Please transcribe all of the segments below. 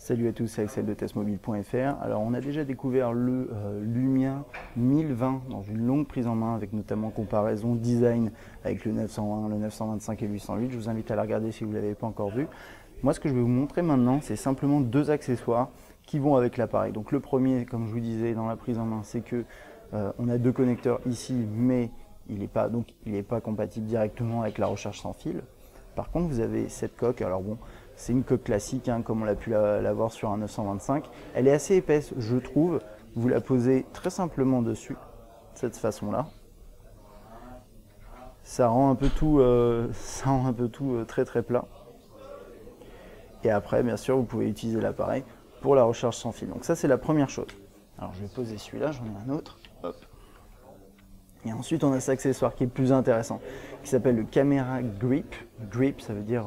Salut à tous, c'est Axel de testmobile.fr. Alors on a déjà découvert le Lumia 1020 dans une longue prise en main avec notamment comparaison design avec le 920, le 925 et le 808. Je vous invite à la regarder si vous ne l'avez pas encore vu. Moi ce que je vais vous montrer maintenant, c'est simplement deux accessoires qui vont avec l'appareil. Donc le premier, comme je vous disais dans la prise en main, c'est que on a deux connecteurs ici, mais il n'est pas compatible directement avec la recharge sans fil. Par contre, vous avez cette coque. Alors bon, c'est une coque classique, hein, comme on l'a pu l'avoir sur un 925. Elle est assez épaisse, je trouve. Vous la posez très simplement dessus, de cette façon-là. Ça rend un peu tout, très très plat. Et après, bien sûr, vous pouvez utiliser l'appareil pour la recharge sans fil. Donc ça, c'est la première chose. Alors, je vais poser celui-là, j'en ai un autre. Hop. Et ensuite, on a cet accessoire qui est plus intéressant, qui s'appelle le Camera Grip. Grip, ça veut dire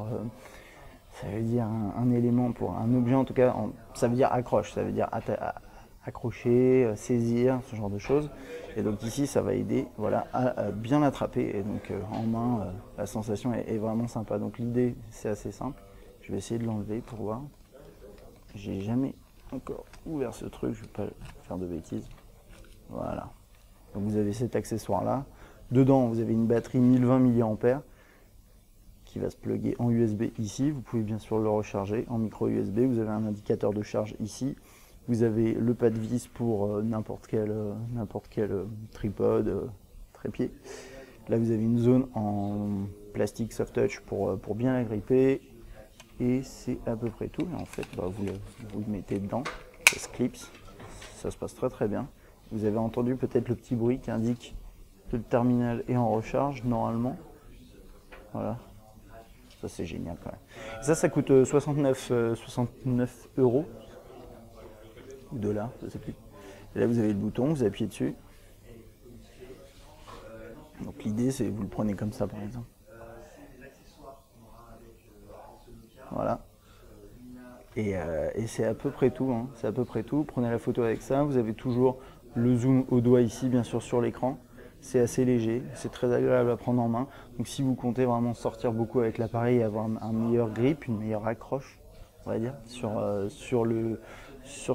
un élément pour un objet, en tout cas, ça veut dire accroche, ça veut dire accrocher, saisir, ce genre de choses. Et donc ici, ça va aider, voilà, à bien l'attraper. Et donc en main, la sensation est vraiment sympa. Donc l'idée, c'est assez simple. Je vais essayer de l'enlever pour voir. J'ai jamais encore ouvert ce truc, je ne vais pas faire de bêtises. Voilà. Donc vous avez cet accessoire-là. Dedans, vous avez une batterie 1020 mAh qui va se plugger en USB ici. Vous pouvez bien sûr le recharger en micro USB. Vous avez un indicateur de charge ici. Vous avez le pas de vis pour n'importe quel tripode, trépied. Là, vous avez une zone en plastique soft touch pour bien la gripper. Et c'est à peu près tout. Et en fait, vous le mettez dedans. Ça se clipse. Ça se passe très très bien. Vous avez entendu peut-être le petit bruit qui indique que le terminal est en recharge normalement. Voilà. Ça c'est génial quand même. Ça coûte 69 euros ou dollars, je sais plus. Et là vous avez le bouton, vous appuyez dessus. Donc l'idée c'est vous le prenez comme ça par exemple. Voilà. Et c'est à peu près tout, hein. C'est à peu près tout. Prenez la photo avec ça. Vous avez toujours le zoom au doigt ici, bien sûr, sur l'écran. C'est assez léger, c'est très agréable à prendre en main. Donc si vous comptez vraiment sortir beaucoup avec l'appareil et avoir un meilleur grip, une meilleure accroche, on va dire, sur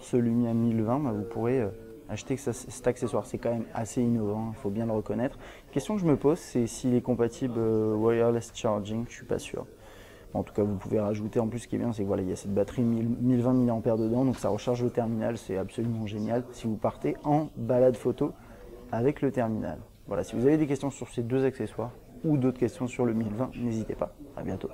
ce Lumia 1020, vous pourrez acheter cet accessoire. C'est quand même assez innovant, il faut bien le reconnaître. Question que je me pose, c'est s'il est compatible wireless charging, je ne suis pas sûr. En tout cas, vous pouvez rajouter, en plus ce qui est bien, c'est que voilà, il y a cette batterie 1020 mAh dedans, donc ça recharge le terminal, c'est absolument génial si vous partez en balade photo avec le terminal. Voilà, si vous avez des questions sur ces deux accessoires ou d'autres questions sur le 1020, n'hésitez pas. À bientôt.